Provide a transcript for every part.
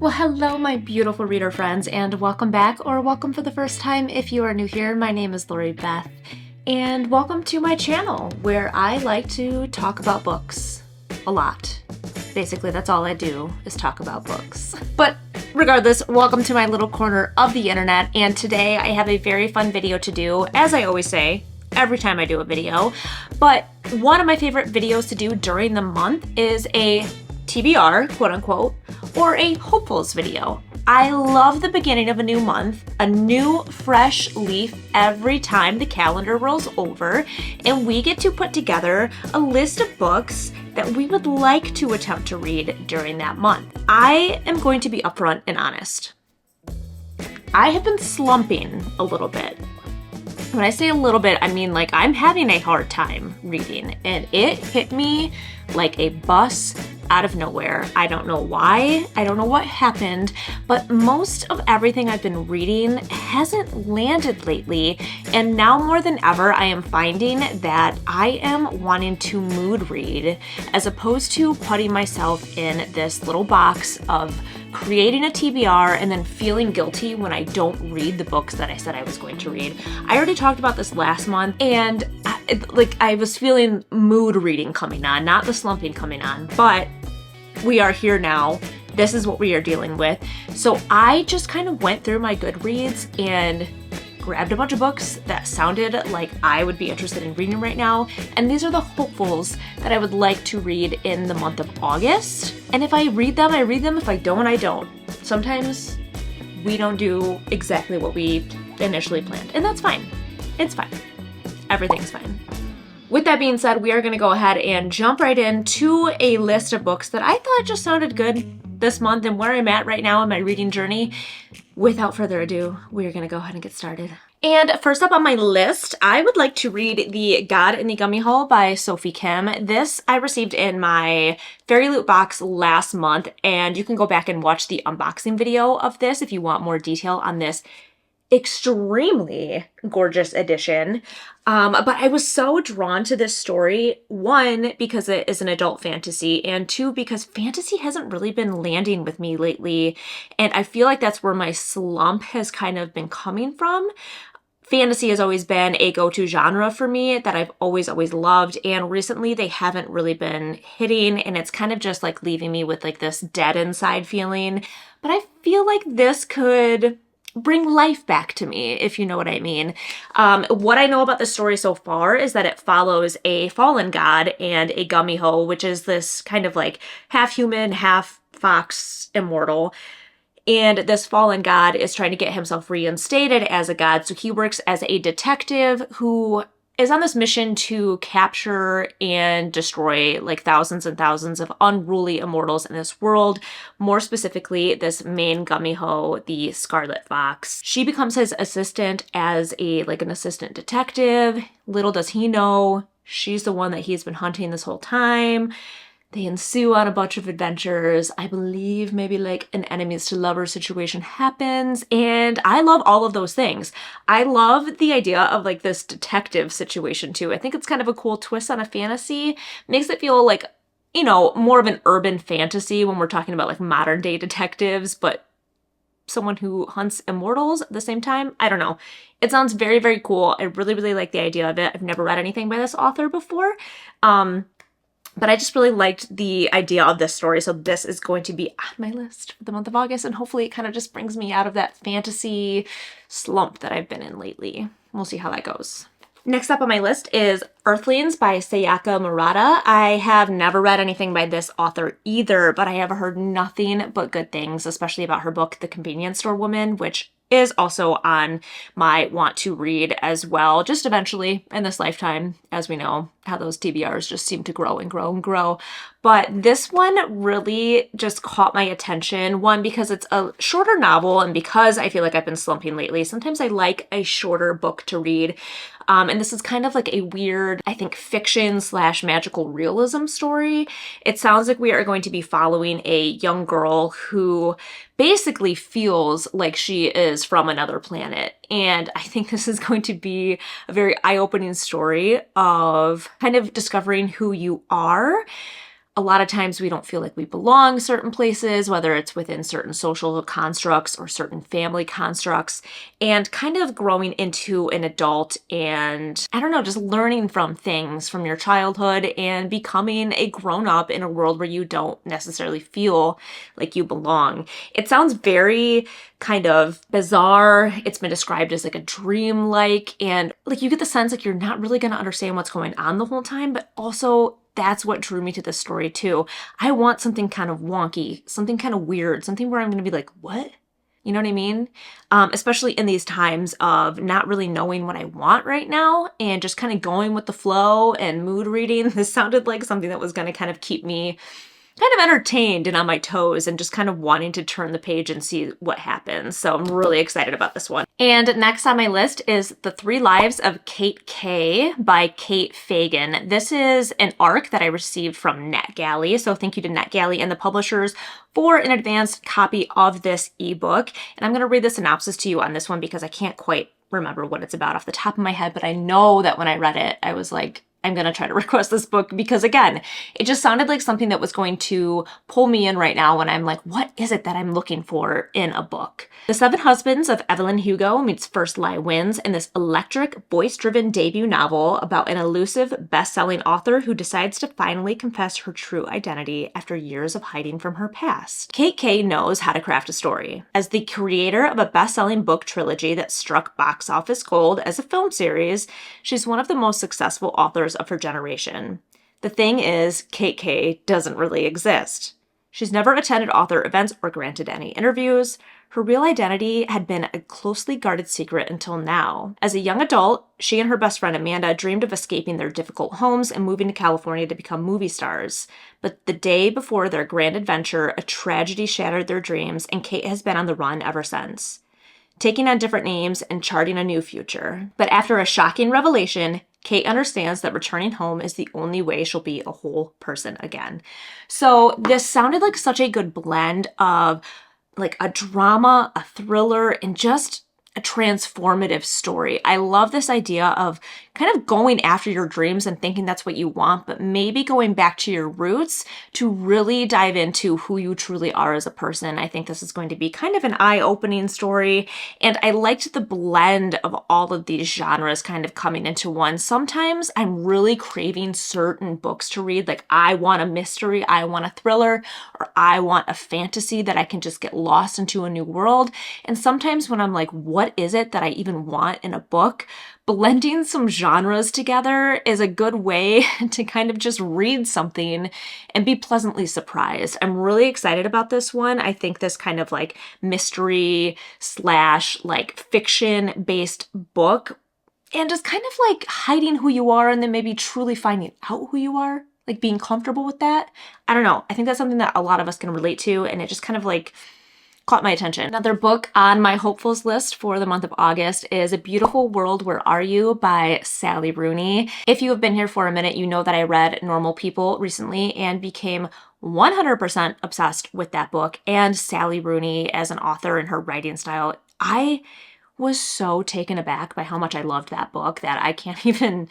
Well, hello, my beautiful reader friends, and welcome back, or welcome for the first time if you are new here. My name is Lori Beth, and welcome to my channel, where I like to talk about books a lot. Basically, that's all I do, is talk about books. But regardless, welcome to my little corner of the internet, and today I have a very fun video to do, as I always say, every time I do a video. But one of my favorite videos to do during the month is a TBR, quote unquote, or a hopefuls video. I love the beginning of a new month, a new fresh leaf every time the calendar rolls over, and we get to put together a list of books that we would like to attempt to read during that month. I am going to be upfront and honest. I have been slumping a little bit. When I say a little bit, I mean like I'm having a hard time reading, and it hit me like a bus out of nowhere. I don't know why, I don't know what happened, but most of everything I've been reading hasn't landed lately, and now more than ever I am finding that I am wanting to mood read as opposed to putting myself in this little box of creating a TBR and then feeling guilty when I don't read the books that I said I was going to read. I already talked about this last month, and I was feeling mood reading coming on, not the slumping coming on, but we are here now. This is what we are dealing with. So I just kind of went through my Goodreads and grabbed a bunch of books that sounded like I would be interested in reading right now. And these are the hopefuls that I would like to read in the month of August. And if I read them, I read them. If I don't, I don't. Sometimes we don't do exactly what we initially planned, and that's fine. It's fine. Everything's fine. With that being said, we are going to go ahead and jump right into a list of books that I thought just sounded good this month and where I'm at right now in my reading journey. Without further ado, we are going to go ahead and get started. And first up on my list, I would like to read the God The Gumiho by Sophie Kim. This I received in my Fairy Loot box last month, and you can go back and watch the unboxing video of this if you want more detail on this extremely gorgeous edition. But I was so drawn to this story, one, because it is an adult fantasy, and two, because fantasy hasn't really been landing with me lately, and I feel like that's where my slump has kind of been coming from. Fantasy has always been a go-to genre for me that I've always loved, and recently they haven't really been hitting, and it's kind of just like leaving me with like this dead inside feeling. But I feel like this could bring life back to me, if you know what I mean. What I know about the story so far is that it follows a fallen god and a Gumiho, which is this kind of like half human, half fox immortal. And this fallen god is trying to get himself reinstated as a god. So he works as a detective who is on this mission to capture and destroy like thousands and thousands of unruly immortals in this world. More specifically, this main Gumiho, the Scarlet Fox. She becomes his assistant as an assistant detective. Little does he know, she's the one that he's been hunting this whole time. They ensue on a bunch of adventures. I believe maybe like an enemies to lovers situation happens. And I love all of those things. I love the idea of like this detective situation too. I think it's kind of a cool twist on a fantasy. Makes it feel like, you know, more of an urban fantasy when we're talking about like modern day detectives, but someone who hunts immortals at the same time. I don't know. It sounds very, very cool. I really like the idea of it. I've never read anything by this author before. But I just really liked the idea of this story, so this is going to be on my list for the month of August, and hopefully it kind of just brings me out of that fantasy slump that I've been in lately. We'll see how that goes. Next up on my list is Earthlings by Sayaka Murata. I have never read anything by this author either, but I have heard nothing but good things, especially about her book, The Convenience Store Woman, which is also on my want to read as well, just eventually in this lifetime, as we know how those TBRs just seem to grow and grow and grow. But this one really just caught my attention. One, because it's a shorter novel, and because I feel like I've been slumping lately. Sometimes I like a shorter book to read. And this is kind of like a weird, I think, fiction / magical realism story. It sounds like we are going to be following a young girl who basically feels like she is from another planet. And I think this is going to be a very eye-opening story of kind of discovering who you are. A lot of times we don't feel like we belong certain places, whether it's within certain social constructs or certain family constructs, and kind of growing into an adult and, I don't know, just learning from things from your childhood and becoming a grown-up in a world where you don't necessarily feel like you belong. It sounds very kind of bizarre. It's been described as like a dream-like, and like you get the sense like you're not really going to understand what's going on the whole time, but also that's what drew me to this story too. I want something kind of wonky, something kind of weird, something where I'm going to be like, what? You know what I mean? Especially in these times of not really knowing what I want right now and just kind of going with the flow and mood reading. This sounded like something that was going to kind of keep me kind of entertained and on my toes and just kind of wanting to turn the page and see what happens. So I'm really excited about this one. And next on my list is The 3 Lives of Cate K by Kate Fagan. This is an ARC that I received from NetGalley. So thank you to NetGalley and the publishers for an advanced copy of this ebook. And I'm going to read the synopsis to you on this one because I can't quite remember what it's about off the top of my head, but I know that when I read it, I was like, I'm going to try to request this book because, again, it just sounded like something that was going to pull me in right now when I'm like, what is it that I'm looking for in a book? The 7 Husbands of Evelyn Hugo meets First Lie Wins in this electric, voice-driven debut novel about an elusive, best-selling author who decides to finally confess her true identity after years of hiding from her past. Cate K knows how to craft a story. As the creator of a best-selling book trilogy that struck box office gold as a film series, she's one of the most successful authors of her generation. The thing is, Cate K doesn't really exist. She's never attended author events or granted any interviews. Her real identity had been a closely guarded secret until now. As a young adult, she and her best friend Amanda dreamed of escaping their difficult homes and moving to California to become movie stars. But the day before their grand adventure, a tragedy shattered their dreams, and Cate has been on the run ever since, taking on different names and charting a new future. But after a shocking revelation, Cate understands that returning home is the only way she'll be a whole person again. So this sounded like such a good blend of like a drama, a thriller, and just a transformative story. I love this idea of kind of going after your dreams and thinking that's what you want, but maybe going back to your roots to really dive into who you truly are as a person. I think this is going to be kind of an eye-opening story, and I liked the blend of all of these genres kind of coming into one. Sometimes I'm really craving certain books to read, like I want a mystery, I want a thriller, or I want a fantasy that I can just get lost into a new world. And sometimes when I'm like, what is it that I even want in a book? Blending some genres together is a good way to kind of just read something and be pleasantly surprised. I'm really excited about this one. I think this kind of like mystery slash like fiction based book and just kind of like hiding who you are and then maybe truly finding out who you are, like being comfortable with that. I don't know. I think that's something that a lot of us can relate to, and it just kind of like caught my attention. Another book on my hopefuls list for the month of August is A Beautiful World, Where Are You by Sally Rooney. If you have been here for a minute, you know that I read Normal People recently and became 100% obsessed with that book and Sally Rooney as an author and her writing style. I was so taken aback by how much I loved that book that I can't even,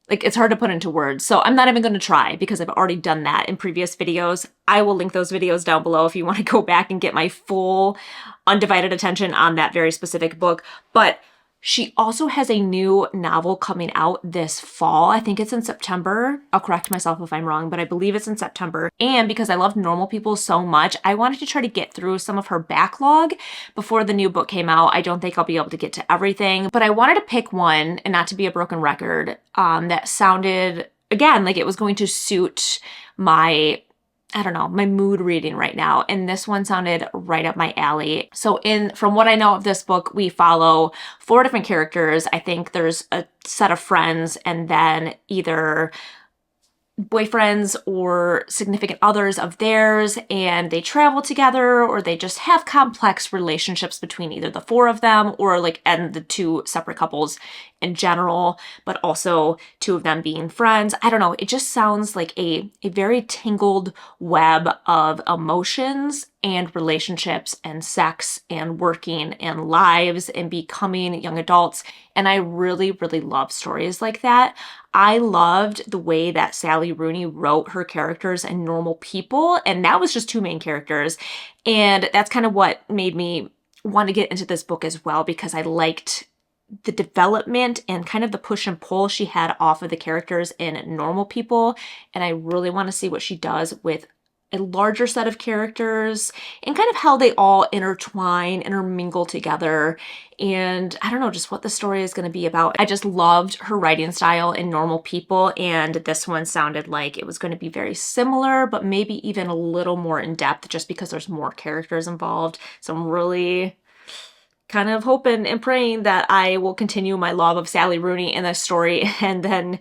like, it's hard to put into words. So I'm not even going to try because I've already done that in previous videos. I will link those videos down below if you want to go back and get my full undivided attention on that very specific book. But she also has a new novel coming out this fall. I think it's in September. I'll correct myself if I'm wrong, but I believe it's in September. And because I loved Normal People so much, I wanted to try to get through some of her backlog before the new book came out. I don't think I'll be able to get to everything, but I wanted to pick one, and not to be a broken record, that sounded, again, like it was going to suit my, I don't know, my mood reading right now. And this one sounded right up my alley. So from what I know of this book, we follow 4 different characters. I think there's a set of friends and then either boyfriends or significant others of theirs, and they travel together or they just have complex relationships between either the 4 of them or like and the 2 separate couples in general, but also 2 of them being friends. I don't know. It just sounds like a very tangled web of emotions and relationships and sex and working and lives and becoming young adults And I really, really love stories like that. I loved the way that Sally Rooney wrote her characters and normal people. And that was just two main characters. And that's kind of what made me want to get into this book as well, because I liked the development and kind of the push and pull she had off of the characters in normal people. And I really want to see what she does with a larger set of characters and kind of how they all intertwine, intermingle together. And I don't know, just what the story is going to be about. I just loved her writing style in Normal People, and this one sounded like it was going to be very similar, but maybe even a little more in depth just because there's more characters involved. So I'm really kind of hoping and praying that I will continue my love of Sally Rooney in this story and then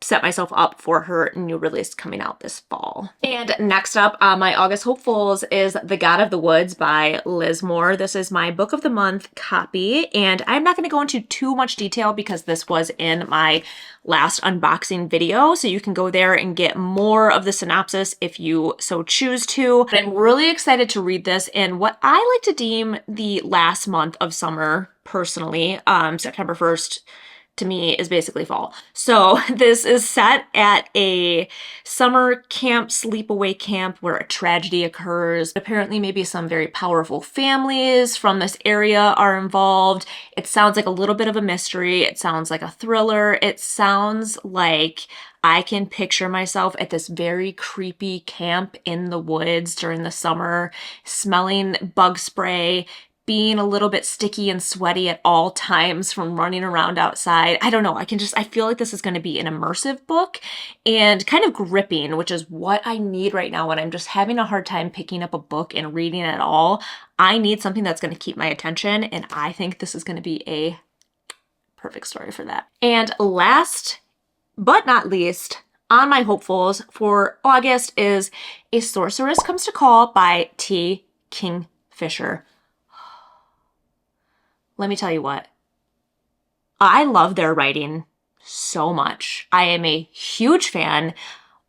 set myself up for her new release coming out this fall. And next up on my August hopefuls is The God of the Woods by Liz Moore. This is my book of the month copy, and I'm not going to go into too much detail because this was in my last unboxing video, so you can go there and get more of the synopsis if you so choose to. But I'm really excited to read this in what I like to deem the last month of summer personally. September 1st to me is basically fall. So this is set at a summer camp, sleepaway camp, where a tragedy occurs. Apparently maybe some very powerful families from this area are involved. It sounds like a little bit of a mystery. It sounds like a thriller. It sounds like I can picture myself at this very creepy camp in the woods during the summer, smelling bug spray, being a little bit sticky and sweaty at all times from running around outside. I don't know. I feel like this is going to be an immersive book and kind of gripping, which is what I need right now when I'm just having a hard time picking up a book and reading at all. I need something that's going to keep my attention, and I think this is going to be a perfect story for that. And last but not least, on my hopefuls for August is A Sorceress Comes to Call by T. Kingfisher. Let me tell you what, I love their writing so much. I am a huge fan,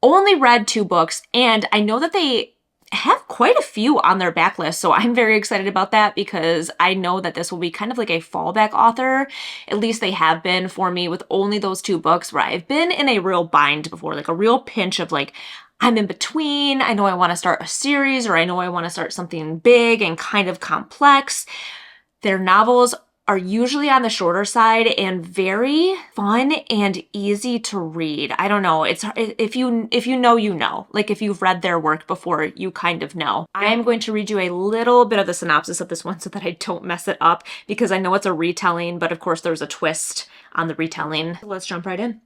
only read 2 books, and I know that they have quite a few on their backlist, so I'm very excited about that because I know that this will be kind of like a fallback author. At least they have been for me with only those 2 books, where I've been in a real bind before, like a real pinch of like, I'm in between, I know I want to start a series, or I know I want to start something big and kind of complex. Their novels are usually on the shorter side and very fun and easy to read. I don't know. It's if you know, you know. Like if you've read their work before, you kind of know. I'm going to read you a little bit of the synopsis of this one so that I don't mess it up, because I know it's a retelling, but of course there's a twist on the retelling. Let's jump right in.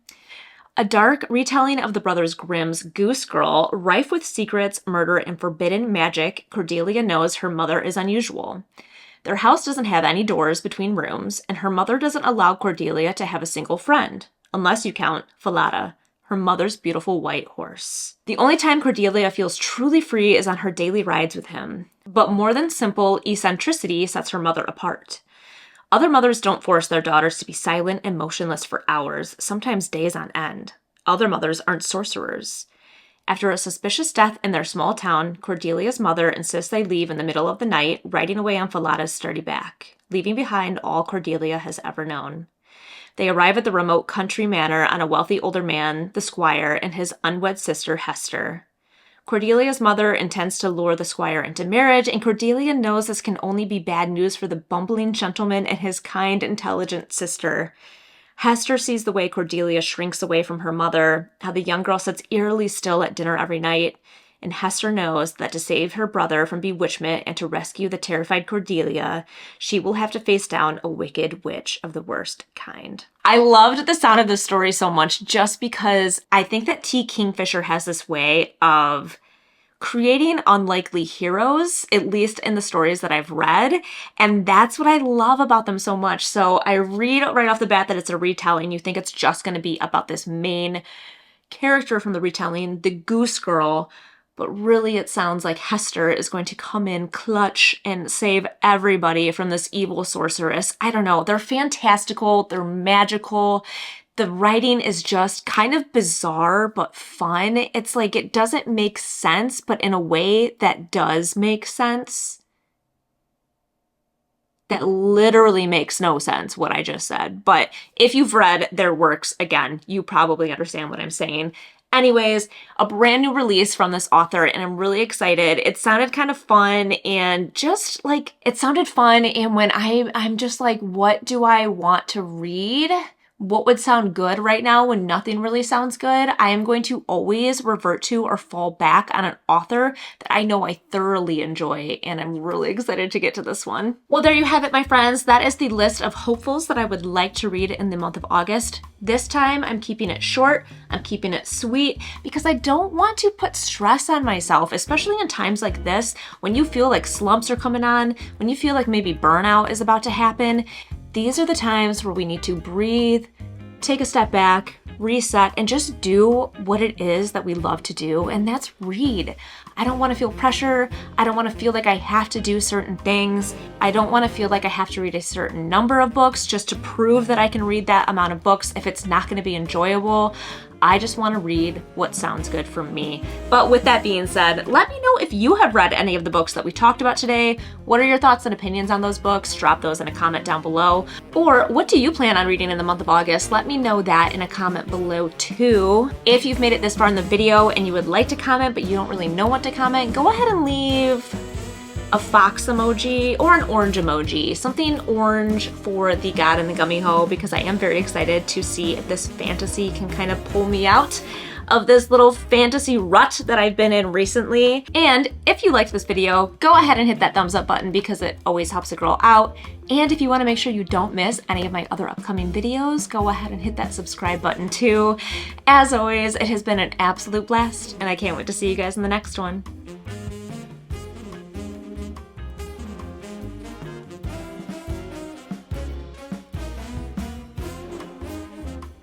A dark retelling of the Brothers Grimm's Goose Girl, rife with secrets, murder, and forbidden magic, Cordelia knows her mother is unusual. Their house doesn't have any doors between rooms, and her mother doesn't allow Cordelia to have a single friend, unless you count Falada, her mother's beautiful white horse. The only time Cordelia feels truly free is on her daily rides with him. But more than simple eccentricity sets her mother apart. Other mothers don't force their daughters to be silent and motionless for hours, sometimes days on end. Other mothers aren't sorcerers. After a suspicious death in their small town, Cordelia's mother insists they leave in the middle of the night, riding away on Falada's sturdy back, leaving behind all Cordelia has ever known. They arrive at the remote country manor on a wealthy older man, the squire, and his unwed sister, Hester. Cordelia's mother intends to lure the squire into marriage, and Cordelia knows this can only be bad news for the bumbling gentleman and his kind, intelligent sister. Hester sees the way Cordelia shrinks away from her mother, how the young girl sits eerily still at dinner every night, and Hester knows that to save her brother from bewitchment and to rescue the terrified Cordelia, she will have to face down a wicked witch of the worst kind. I loved the sound of this story so much just because I think that T. Kingfisher has this way of creating unlikely heroes, at least in the stories that I've read, and that's what I love about them so much. So I read right off the bat that it's a retelling. You think it's just going to be about this main character from the retelling, the Goose Girl, but really it sounds like Hester is going to come in clutch and save everybody from this evil sorceress. I don't know. They're fantastical. They're magical. The writing is just kind of bizarre, but fun. It's like it doesn't make sense, but in a way that does make sense. That literally makes no sense, what I just said. But if you've read their works, again, you probably understand what I'm saying. Anyways, a brand new release from this author, and I'm really excited. It sounded kind of fun, and just like, it sounded fun, and when I'm just like, what do I want to read? What would sound good right now when nothing really sounds good? I am going to always revert to or fall back on an author that I know I thoroughly enjoy, and I'm really excited to get to this one. Well, there you have it, my friends. That is the list of hopefuls that I would like to read in the month of August. This time, I'm keeping it short, I'm keeping it sweet, because I don't want to put stress on myself, especially in times like this, when you feel like slumps are coming on, when you feel like maybe burnout is about to happen. These are the times where we need to breathe, take a step back, reset, and just do what it is that we love to do, and that's read. I don't want to feel pressure. I don't want to feel like I have to do certain things. I don't want to feel like I have to read a certain number of books just to prove that I can read that amount of books if it's not going to be enjoyable. I just want to read what sounds good for me. But with that being said, let me know if you have read any of the books that we talked about today. What are your thoughts and opinions on those books? Drop those in a comment down below. Or what do you plan on reading in the month of August? Let me know that in a comment below too. If you've made it this far in the video and you would like to comment but you don't really know what to comment, go ahead and leave a fox emoji or an orange emoji, something orange for the God and the Gumiho, because I am very excited to see if this fantasy can kind of pull me out of this little fantasy rut that I've been in recently. And if you liked this video, go ahead and hit that thumbs up button because it always helps a girl out. And if you want to make sure you don't miss any of my other upcoming videos, go ahead and hit that subscribe button too. As always, it has been an absolute blast, and I can't wait to see you guys in the next one.